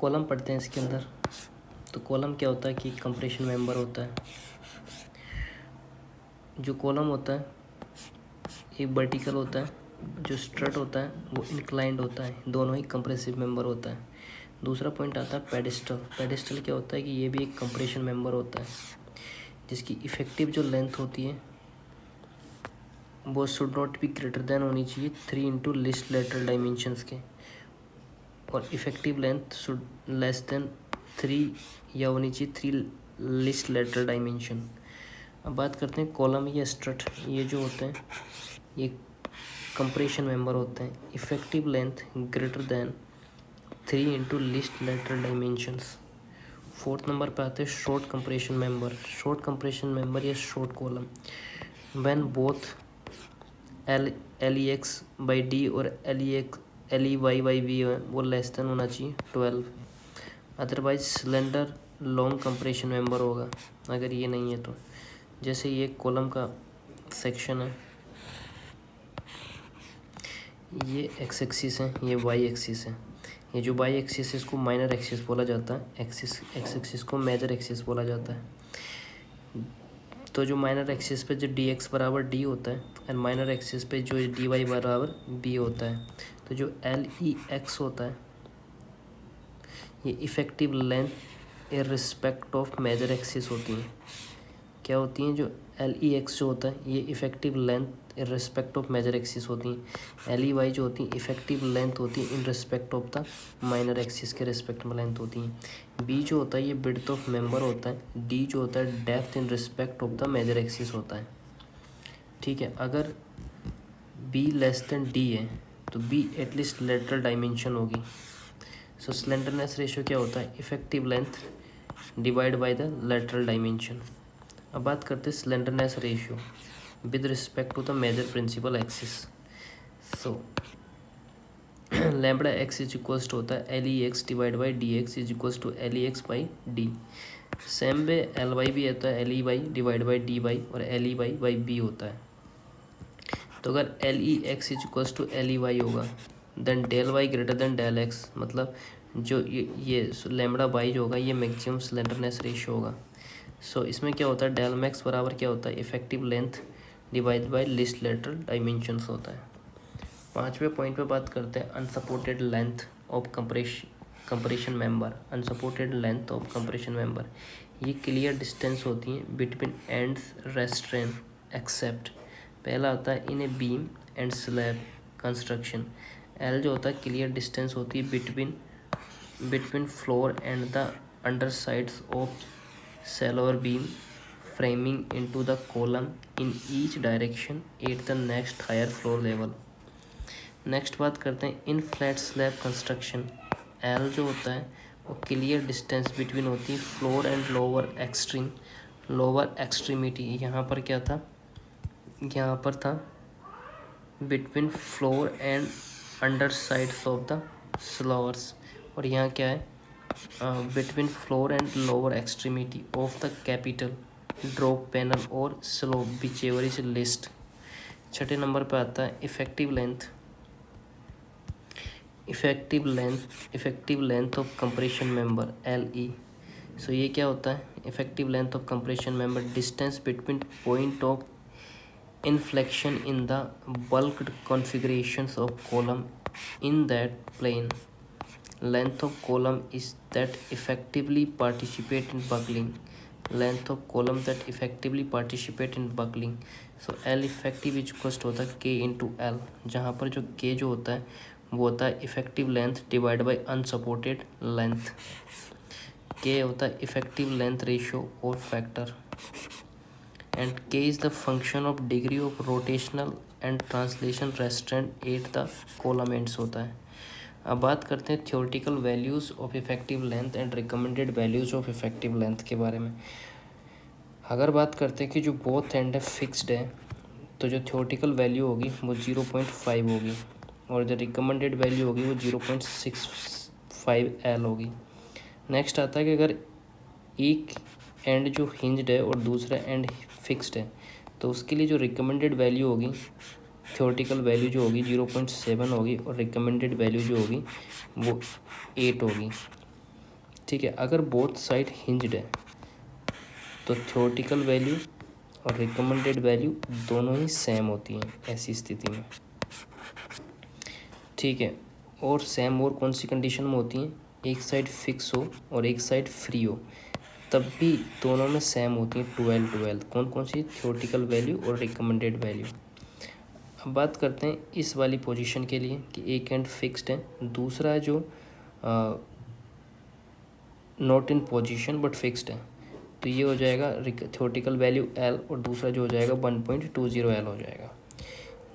Column पढ़ते हैं इसके अंदर। तो कॉलम क्या होता है कि कंप्रेशन मेंबर होता है। जो कॉलम होता है एक वर्टिकल होता है, जो स्ट्रट होता है वो इंक्लाइंड होता है, दोनों ही कंप्रेसिव मेंबर होता है। दूसरा पॉइंट आता है पेडिस्टल। पेडिस्टल क्या होता है कि ये भी एक कंप्रेशन मेंबर होता है, जिसकी इफेक्टिव जो लेंथ होती है वो should not be greater than होनी चाहिए 3 इंटू लिस्ट लेटरल डायमेंशंस के, और effective length should less than 3 या होनी चाहिए 3 लिस्ट लेटरल डायमेंशन। अब बात करते हैं कॉलम या स्ट्रट। ये जो होते हैं ये कंप्रेशन मेंबर होते हैं। Effective length greater than 3 into least lateral dimensions. Fourth number पे आते हैं short compression member. Short compression member या short column when both LEX by D और LEY बाई वी है वो लेस देन होना चाहिए 12। Otherwise cylinder long compression member होगा अगर ये नहीं है तो। जैसे ये कॉलम का सेक्शन है, ये एक्स एक्सिस है, ये वाई एक्सिस है। ये जो वाई एक्सिस है इसको माइनर एक्सिस बोला जाता है, एक्स एक्सिस को मेजर एक्सिस बोला जाता है। तो जो माइनर एक्सिस पे जो डी एक्स बराबर डी होता है और माइनर एक्सिस पे जो डी वाई बराबर बी होता है, तो जो LEX होता है ये effective length in respect of major axis होती हैं। क्या होती हैं? जो LEX जो होता है ये effective length in respect of major axis होती हैं। LEY जो होती हैं इफ़ेक्टिव लेंथ होती है इन respect of the minor axis के रिस्पेक्ट में लेंथ होती हैं। B जो होता है ये विड्थ ऑफ मेंबर होता है। D जो होता है depth in respect of the major axis होता है। ठीक है, अगर B लेस देन D है तो B एटलीस्ट लेटरल डायमेंशन होगी। सो स्लेंडरनेस रेशियो क्या होता है? Effective length divide by the lateral dimension. अब बात करते हैं slenderness ratio with respect to the major principal axis. So lambda x is equals to होता है LEX divide by DX is equals to LEX by D। Same way LY भी होता है LEY divide by DY और LEY by B होता है। तो अगर LEX is equals to LEY होगा then del y greater than del x, मतलब जो ये लैम्बडा वाई जो होगा ये मैक्सिमम स्लेंडरनेस रेशियो होगा। सो इसमें क्या होता है? डेल मैक्स बराबर क्या होता है? Effective length divide by least lateral dimensions होता है। पाँचवें पॉइंट पे बात करते हैं unsupported length of compression member. Unsupported length of compression member ये क्लियर डिस्टेंस होती है बिटवीन एंड्स रेस्ट्रेन एक्सेप्ट। पहला आता है in a beam and slab construction. L जो होता है क्लियर डिस्टेंस होती है between floor and the under sides of shallower beam framing into the column in each direction at the next higher floor level. Next बात करते हैं in flat slab construction. L जो होता है वो क्लियर डिस्टेंस बिटवीन होती है floor and lower extremity. यहाँ पर क्या था? यहाँ पर था between floor and under sides of the shallowers, और यहाँ क्या है? Between floor and lower extremity of the capital drop panel और slab whichever is least. छठे नंबर पे आता है effective length of compression member LE। So ये क्या होता है? Effective length of compression member distance between point of inflection in the bulked configurations of column in that plane. Length of column is that effectively participate in buckling. Length of column that effectively participate in buckling. So L effective is equals to होता है K into L, जहाँ पर जो K जो होता है वो होता है effective length divided by unsupported length। K होता है effective length ratio और factor, and K is the function of degree of rotational and translation restraint at the column ends होता है। अब बात करते हैं theoretical values of effective length and recommended values of effective length के बारे में। अगर बात करते हैं कि जो both end है fixed है तो जो theoretical value होगी वो 0.5 होगी और जो recommended value होगी वो 0.65 L होगी। नेक्स्ट आता है कि अगर एक एंड जो हिंज्ड है और दूसरा एंड फिक्स्ड है तो उसके लिए जो रिकमेंडेड वैल्यू होगी थ्योरेटिकल वैल्यू जो होगी 0.7 होगी और रिकमेंडेड वैल्यू जो होगी वो 8 होगी। ठीक है। अगर बोथ साइड हिंज्ड है तो थ्योरेटिकल वैल्यू और रिकमेंडेड वैल्यू दोनों ही सेम होती हैं ऐसी स्थिति में, ठीक है। और सेम और कौन सी कंडीशन में होती हैं, एक साइड फिक्स हो और एक साइड फ्री हो, तब भी दोनों में सेम होती हैं 12 कौन कौन सी, थ्योरेटिकल वैल्यू और रिकमेंडेड वैल्यू। अब बात करते हैं इस वाली पोजीशन के लिए कि एक एंड फिक्स्ड है, दूसरा जो not in position but fixed है, तो ये हो जाएगा थ्योरेटिकल वैल्यू एल और दूसरा जो हो जाएगा 1.20 एल हो जाएगा।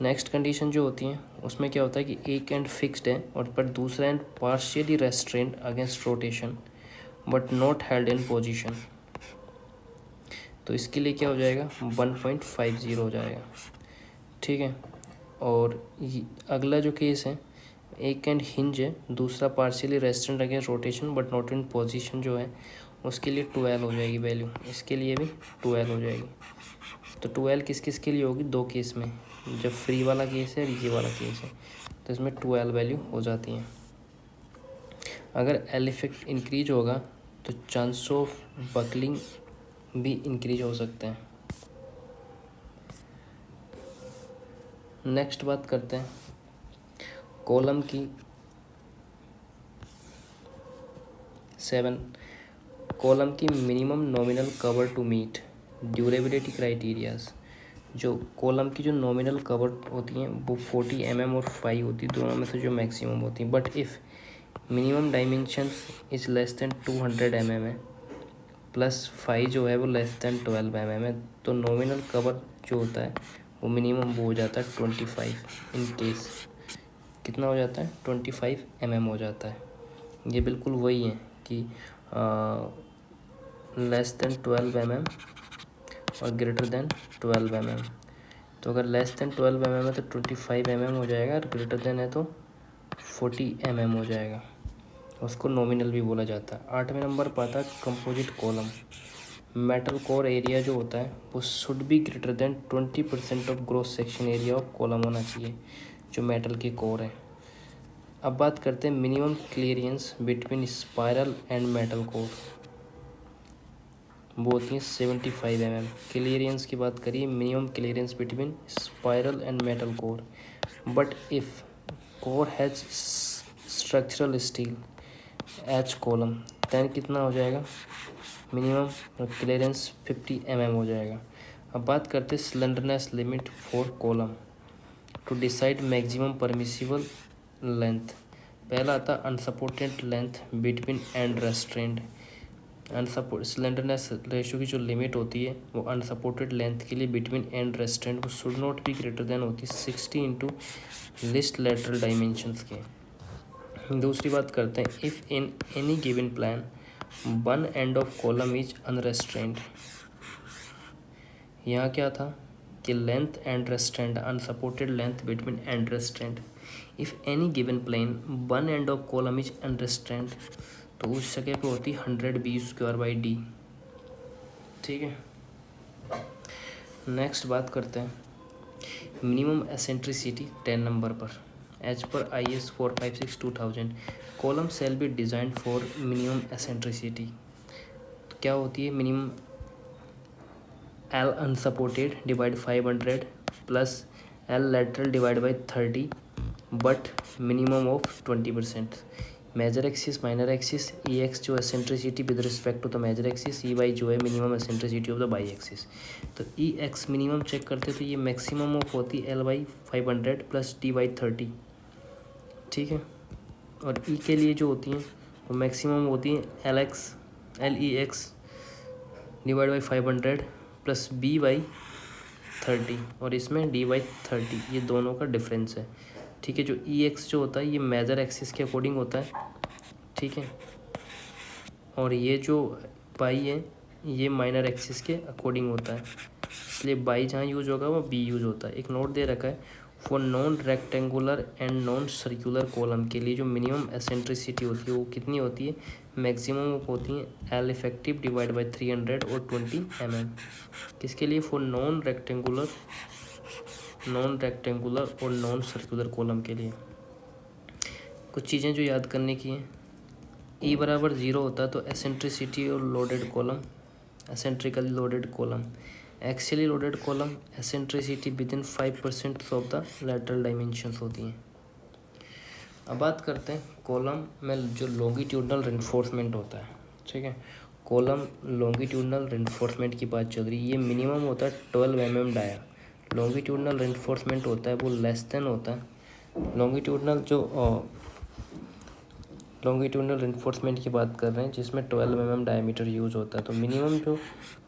नेक्स्ट कंडीशन जो होती है उसमें क्या होता है कि एक एंड फिक्स्ड है और पर दूसरा and partially restrained against rotation but not held in position, तो इसके लिए क्या हो जाएगा 1.50 हो जाएगा, ठीक है। और अगला जो केस है, एक एंड हिंज है, दूसरा partially restrained against rotation but not in position जो है उसके लिए 12 हो जाएगी वैल्यू, इसके लिए भी 12 हो जाएगी। तो 12 किस किस के लिए होगी, दो केस में, जब फ्री वाला केस है और ये वाला केस है, तो इसमें 12 वैल्यू हो जाती हैं। अगर एल इफेक्ट इंक्रीज होगा तो चांस ऑफ बकलिंग भी इंक्रीज हो सकते हैं। नेक्स्ट बात करते हैं कॉलम की 7, कॉलम की minimum nominal cover to meet durability criterias. जो कॉलम की जो नॉमिनल कवर होती हैं वो 40 mm और 5 होती है, दोनों में से जो मैक्सिमम होती हैं, but if minimum dimensions is less than 200 mm है प्लस 5 जो है वो लेस देन 12 mm है, तो नॉमिनल कवर जो होता है वो मिनिमम वो हो जाता है 25, इन केस कितना हो जाता है 25 mm हो जाता है। ये बिल्कुल वही है कि लेस देन 12 mm और ग्रेटर देन 12 mm, तो अगर लेस देन 12 mm है तो 25 mm हो जाएगा और ग्रेटर देन है तो 40 mm हो जाएगा, उसको नॉमिनल भी बोला जाता है। 8वें नंबर पर आता है composite column. Metal core area जो होता है वो should be greater than 20% of gross section area of column होना चाहिए, जो मेटल के कोर है। अब बात करते हैं minimum clearance between spiral and metal core, वो होती है 75 mm। क्लियरेंस की बात करिए, minimum clearance between spiral and metal core, but if core has structural steel H column then कितना हो जाएगा, मिनिमम क्लियरेंस 50 mm हो जाएगा। अब बात करते हैं slenderness limit for column to decide maximum permissible length. पहला आता unsupported length between end restrained. Slenderness ratio की जो लिमिट होती है वो अनसपोर्टेड लेंथ के लिए बिटवीन एंड रेस्ट्रेंड वो should not be greater than होती है 60 इंटू लिस्ट लेटरल डायमेंशंस के। दूसरी बात करते हैं if in any given plan one end of column is unrestrained. यहाँ क्या था कि length end restrained, unsupported length between end restrained. If any given plane one end of column is unrestrained तो उस जगह पे होती 100b²/d, ठीक है। नेक्स्ट बात करते हैं मिनिमम एसेंट्रिसिटी 10 नंबर पर। एज पर IS 456/2000 column shall be design for minimum eccentricity. तो क्या होती है minimum, L unsupported divide 500 plus L lateral divide by 30 but minimum of 20%। Major axis minor axis, EX जो eccentricity with respect to the major axis, EY जो है minimum eccentricity of the by axis. तो EX minimum check करते तो ये maximum of होती L/500 plus D/30, ठीक है। और E के लिए जो होती हैं वो मैक्सिमम होती हैं LEX divide by 500 plus B/30 और इसमें D/30, ये दोनों का डिफरेंस है, ठीक है। जो EX जो होता है ये मेजर एक्सिस के अकॉर्डिंग होता है, ठीक है। और ये जो बाई है ये माइनर एक्सिस के अकॉर्डिंग होता है, इसलिए बाई जहाँ यूज होगा वो B यूज होता है। एक नोट दे रखा है for non rectangular and non circular column के लिए जो मिनिमम एसेंट्रिसिटी होती है वो कितनी होती है, मैक्सिमम होती है L इफेक्टिव डिवाइड बाई 300 और 20 mm। किसके लिए, फॉर नॉन रेक्टेंगुलर और नॉन सर्कुलर कॉलम के लिए। कुछ चीज़ें जो याद करने की हैं, ई बराबर 0 होता है तो एसेंट्रिसिटी और loaded column, eccentrically loaded column, axially loaded column, eccentricity within 5% of the lateral dimensions होती हैं। अब बात करते हैं कॉलम में जो लॉन्गिट्यूडनल रेनफोर्समेंट होता है, ठीक है। कॉलम लॉन्गिट्यूडनल रेनफोर्समेंट की बात चल रही है, ये मिनिमम होता है 12 mm डाया। लॉन्गिट्यूडनल रेनफोर्समेंट होता है वो लेस देन होता है लॉन्गिट्यूडनल रेनफोर्समेंट की बात कर रहे हैं जिसमें 12 mm डायमीटर यूज़ होता है। तो मिनिमम जो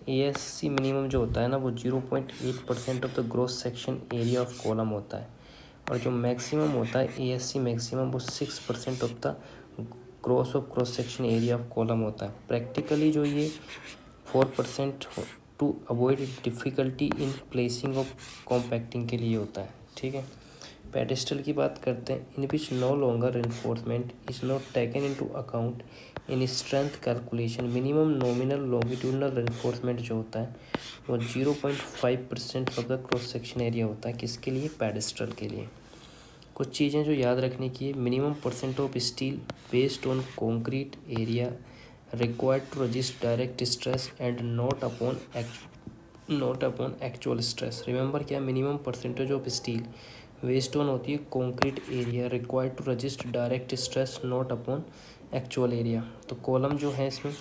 ASC मिनिमम जो होता है ना वो 0.8% of the gross section area of column होता है, और जो मैक्सिमम होता है ASC मैक्सिमम वो 6% of the cross section area of column होता है। प्रैक्टिकली जो ये 4% to avoid difficulty in placing of compacting के लिए होता है, ठीक है। पेडेस्टल की बात करते हैं, in which no longer reinforcement is not taken into account in strength calculation. Minimum nominal longitudinal reinforcement जो होता है वो 0.5% of the cross section area होता है। किसके लिए? पेडेस्टल के लिए। कुछ चीज़ें जो याद रखने की है, minimum percent of steel based on concrete area required to resist direct stress and not upon actual stress. Remember क्या, minimum percentage of steel based on होती है concrete area required to resist direct stress not upon actual area. तो column जो है इसमें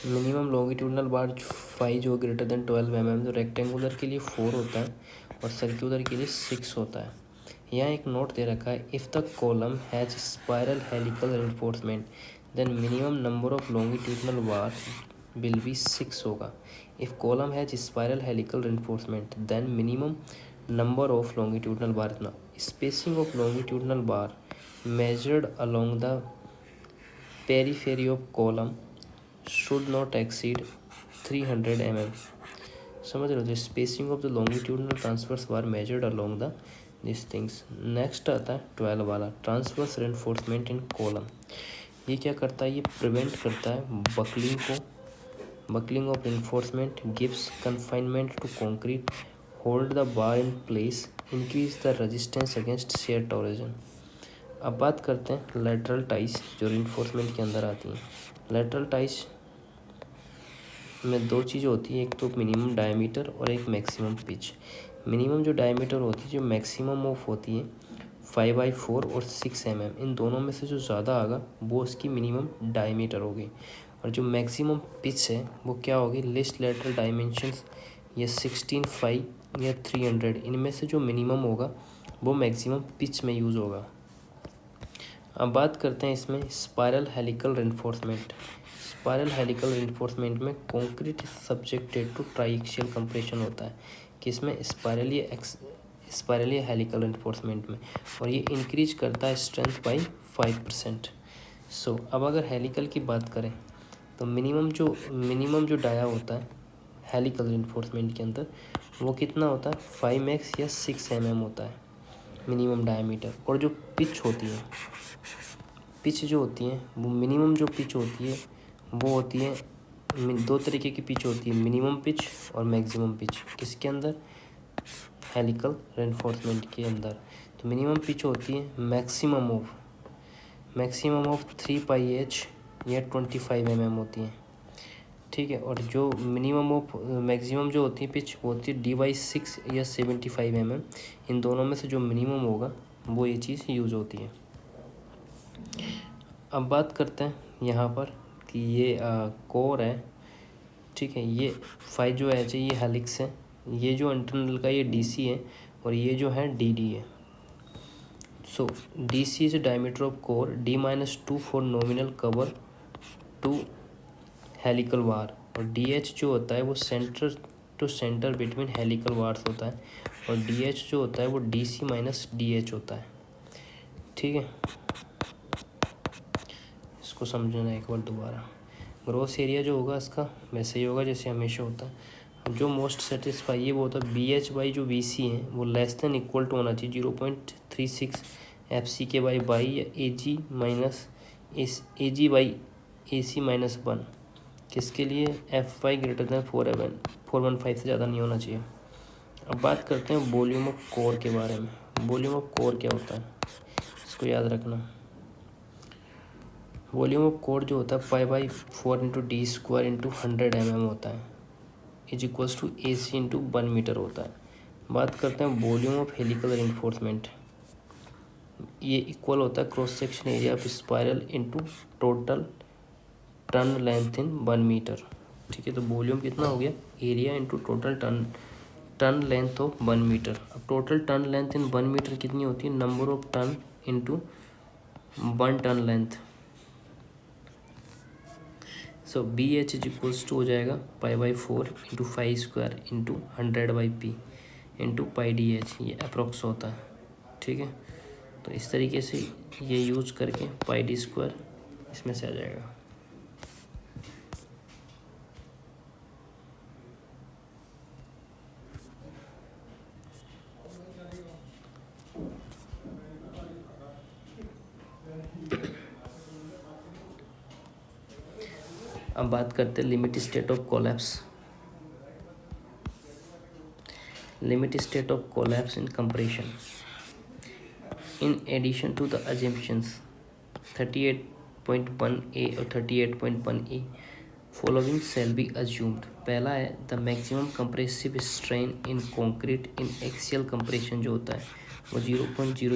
minimum longitudinal bar 5 जो greater than 12 mm, जो rectangular के लिए 4 होता है और सर्क्यूलर के लिए 6 होता है। यहाँ एक नोट दे रखा है, if the column has spiral helical reinforcement then minimum number of longitudinal bar will be 6 होगा। If column has spiral helical reinforcement then minimum number of longitudinal bar इतना। Spacing of longitudinal bar measured along the periphery of column should not exceed 300 mm। समझ रहे हो? तो spacing of the longitudinal transverse bar measured along the this things. Next आता है 12 वाला, transverse reinforcement इन column. ये क्या करता है? ये प्रिवेंट करता है buckling of reinforcement, gives confinement to concrete, hold the bar in place, increase the resistance against shear torsion. अब बात करते हैं लेटरल टाइज जो रेनफोर्समेंट के अंदर आती हैं। लेटरल टाइज में 2 चीज़ें होती हैं, एक तो मिनिमम डायमीटर और एक मैक्सिमम पिच। मिनिमम जो डायमीटर होती है, जो मैक्सिमम ऑफ होती है 5/4 और 6 mm, इन दोनों में से जो ज़्यादा आगा वो उसकी मिनिमम डायमीटर होगी। और जो मैक्सिमम पिच है वो क्या होगी? लिस्ट लेटरल डायमेंशंस या 16/5 या 300, इनमें से जो मिनिमम होगा वो मैक्सिमम पिच में यूज़ होगा। अब बात करते हैं इसमें spiral helical reinforcement. Spiral helical reinforcement में कंक्रीट सब्जेक्टेड टू ट्राइएक्सियल कंप्रेशन होता है। किसमें? स्पायरली हेलिकल रेनफोर्समेंट में, और ये इंक्रीज करता है स्ट्रेंथ बाई 5%। सो अब अगर हेलिकल की बात करें तो मिनिमम जो डाया होता है हेलिकल रेनफोर्समेंट के अंदर वो कितना होता है? 5x या 6 mm होता है मिनिमम डायमीटर। और जो पिच होती है, पिच जो होती है वो मिनिमम जो पिच होती है वो होती है 2 तरीके की पिच होती है, मिनिमम पिच और मैक्सिमम पिच। किसके अंदर? हेलिकल रेनफोर्समेंट के अंदर। तो मिनिमम पिच होती है मैक्सिमम ऑफ 3πh या 25 mm होती है, ठीक है। और जो मैक्सिमम जो होती है पिच वो होती है D/6 या 75 mm। इन दोनों में से जो मिनिमम होगा वो ये चीज़ यूज़ होती है। अब बात करते हैं यहाँ पर कि ये कोर है, ठीक है। ये 5 जो है ये हेलिक्स है, ये जो इंटरनल का ये DC है और ये जो है DD है। So DC is diameter of core, D-2 for nominal cover to helical bar, और DH जो होता है वो centre to centre between helical bars होता है, और DH जो होता है वो DC-DH होता है, ठीक है। इसको समझना एक बार दोबारा। ग्रॉस एरिया जो होगा इसका वैसे ही होगा जैसे हमेशा होता है। जो मोस्ट सेटिस्फाई है वो होता है BH बाई जो BC है वो लेस देन इक्वल टू होना चाहिए 0.36 FCK/बाई या AG बाई AC-1। किसके लिए? FY ग्रेटर देन 415 से ज़्यादा नहीं होना चाहिए। अब बात करते हैं वॉल्यूम ऑफ कोर के बारे में। वॉल्यूम ऑफ कोर क्या होता है इसको याद रखना। वॉल्यूम ऑफ कोड जो होता है π/4 into D square into 100 mm होता है, is equals to AC into 1 metre होता है। बात करते हैं वॉल्यूम ऑफ हेलिकल रेनफोर्समेंट, ये इक्वल होता है cross section area of spiral into total turn length in 1 metre. ठीक है, तो वॉल्यूम कितना हो गया, area into total turn length of 1 metre. अब total turn length in 1 metre कितनी होती है, number of turn into 1 turn length. So BH is equals to हो जाएगा π/4 into 5 square into 100/p into πdh, ये अप्रोक्स होता है। ठीक है, तो इस तरीके से ये यूज करके πd स्क्वायर इसमें से आ जाएगा। अब बात करते हैं limit state of collapse. Limit state of collapse in compression. In addition to the assumptions 38.1a और 38.1a following shall be assumed। पहला है the maximum compressive strain in concrete in axial compression जो होता है वो 0.00